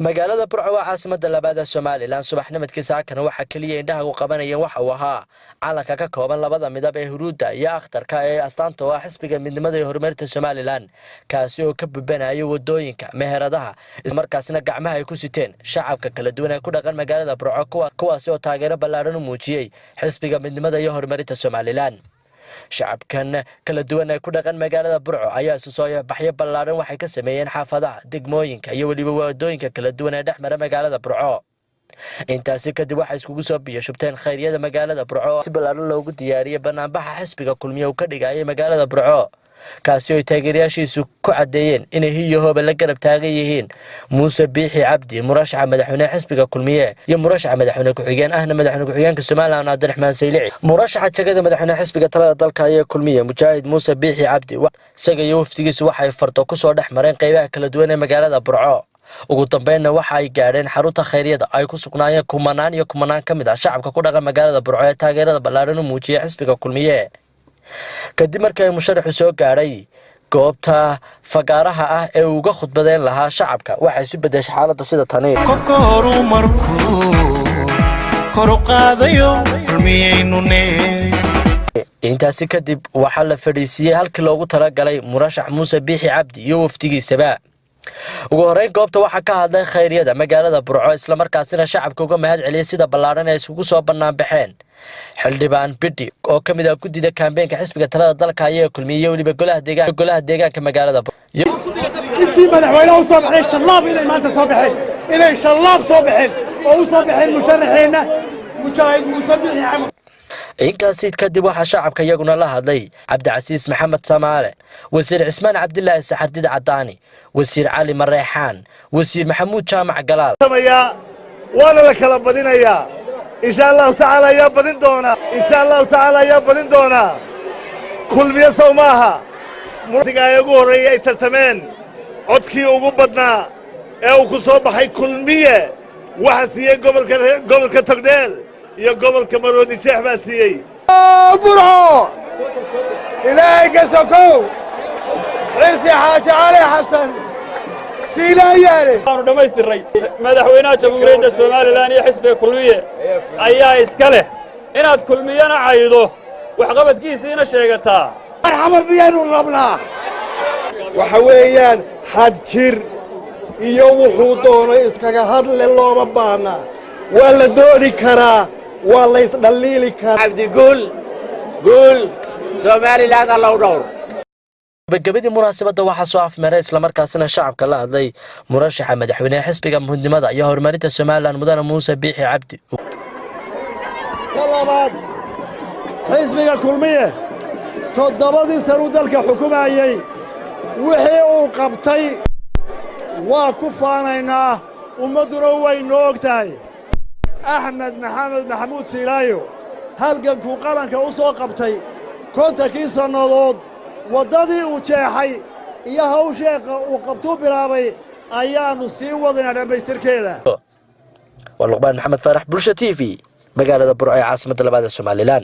magaalada Burco waa caasimadda labaad ee Soomaaliland subaxnimadkii saakana waxa kaliya indhaha u qabanayeen waxa uu ahaa calanka ka kooban labada midab ee huruudda iyo akhtarka ee astaanta oo xisbiga midnimada iyo horumarinta Soomaaliland kaasi oo ka bubanayo wadooyinka meheradaha isla markaasna gacmaha ay ku siteen shacabka kala duwan ee ku dhaqan magaalada Burco kuwaas oo taageero ballaaran u muujiyay xisbiga midnimada iyo horumarinta Soomaaliland shacabkan kala duwan ee ku dhaqan magaalada Burco ayaa soo baxyo ballaaran waxay ka sameeyeen xaafadaha degmooyinka iyo waliba wadooyinka kala duwan ee dhexmara magaalada Burco intaasi kadib waxay iskugu soo biyo shubteen khayriyada magaalada Burco si ballaaran loogu diyaariyay banaanbaxa xisbiga kulmiye uu ka dhigay magaalada Burco kaasi oo taageerayaashiisu ku cadeeyeen inay hiyahooba la garab taagan yihiin Muuse Biixi Cabdi murashaxa madaxweyne xisbiga kulmiye iyo murashaxa madaxweyne ku-xigeen ahna madaxweyne ku-xigeenka Soomaaliland Cabdiraxmaan Saylici murashaxa jagada madaxweyne xisbiga talada dalka ee kulmiye Mujaahid Muuse Biixi Cabdi isaga iyo waftigiisu waxay fardo ku soo dhexmareen qaybaha kala duwan ee magaalada Burco ugu dambeynna waxa ay gaadheen xarunta khayriyada ay ku sugnaayeen kumanaan ka mid ah shacabka ku dhaqan magaalada Burco ee taageerada ballaaran u muujiyay xisbiga kulmiye kadib markii musharaxu soo gaaray goobta fagaaraha ah ee uu uga khudbadeen lahaa shacabka waxay isu bedeshay xaaladda sida tani qofka horumarku kor u qaadayo kulmiyeynune intaasi kadib waxaa la fadhiisiyay halkii loogu talagalay murashax Muuse Biixi Cabdi iyo waftigiisaba ugu horeyn goobta waxa ka hadlay khayriyada magaalada Burco isla markaasina shacabka uga mahad celiyay sida ballaaran ay isugu soo banaan baxeen xildhibaan bidhi oo kamid ah gudida kaambeenka xisbiga talada dalka ee kulmiye waliba golaha deegaanka magaalada intii madaxweynaha u soo baxay shallaab inay maanta soo baxeen inay shallaab soo baxeen oo u soo baxeen musharaxeena Mujaahid Muuse Biixi Cabdi inkaasi kadib waxa shacabka iyaguna la hadlay Cabdicasiis Maxamed Samaale wasiir Cismaan Cabdilaahi Saxardid Cadaani wasiir Cali Mareexaan wasiir Maxamuud Jaamac Galaal waana la kala badinayaa insha Allah ta'ala ya badin doona insha Allah ta'ala ya badin doona kulmiye Soomaha musiga ay ugu horeeyay tartameen codkii ugu badnaa ee uu ku soo baxay kulmiye waxa siiyay gobolka Togdheer iyo gobolka Maroodi Sheekh baa siiyay Burco ilaahay ka sokow Xirsi Xaaji Cali Xasan silaayay aanu dhamaystiray madaxweynaha jamhuuriyadda Soomaaliland iyo xisbiga kulmiye ayaa iska leh inaad kulmiyana caydo wax qabadkiisina sheegataa marxaban biyanu rabnaa waxa weeyaan had jir iyo wuxuu doono iskaga hadle looma baana waa la doodi karaa waa la isdhaliili karaa Cabdi Guul Soomaaliland Allah u dhowr gabadii munaasabada waxa soo afmeeray isla markaasina shacabka la hadlay murashaxa madaxweyne xisbiga midnimada iyo horumarinta Soomaaliland mudane Muuse Biixi Cabdi kalabaad xisbiga kulmiye toddobadii sano dalka xukumayay wixii uu qabtay waa ku faanaynaa ummaduna way noo ogtahay Axmed Maxamed Maxamuud Silaayo halganku qaranka u soo qabtay kontankii sanadood wadadii uu jeexay iyo hawsheeqa uu qabtuu bilaabay ayaanu sii wadana dhamaystirkeeda Luqmaan Maxamed Farax Bulsho TV magaalada Burco ee caasimadda labaad ee Soomaaliland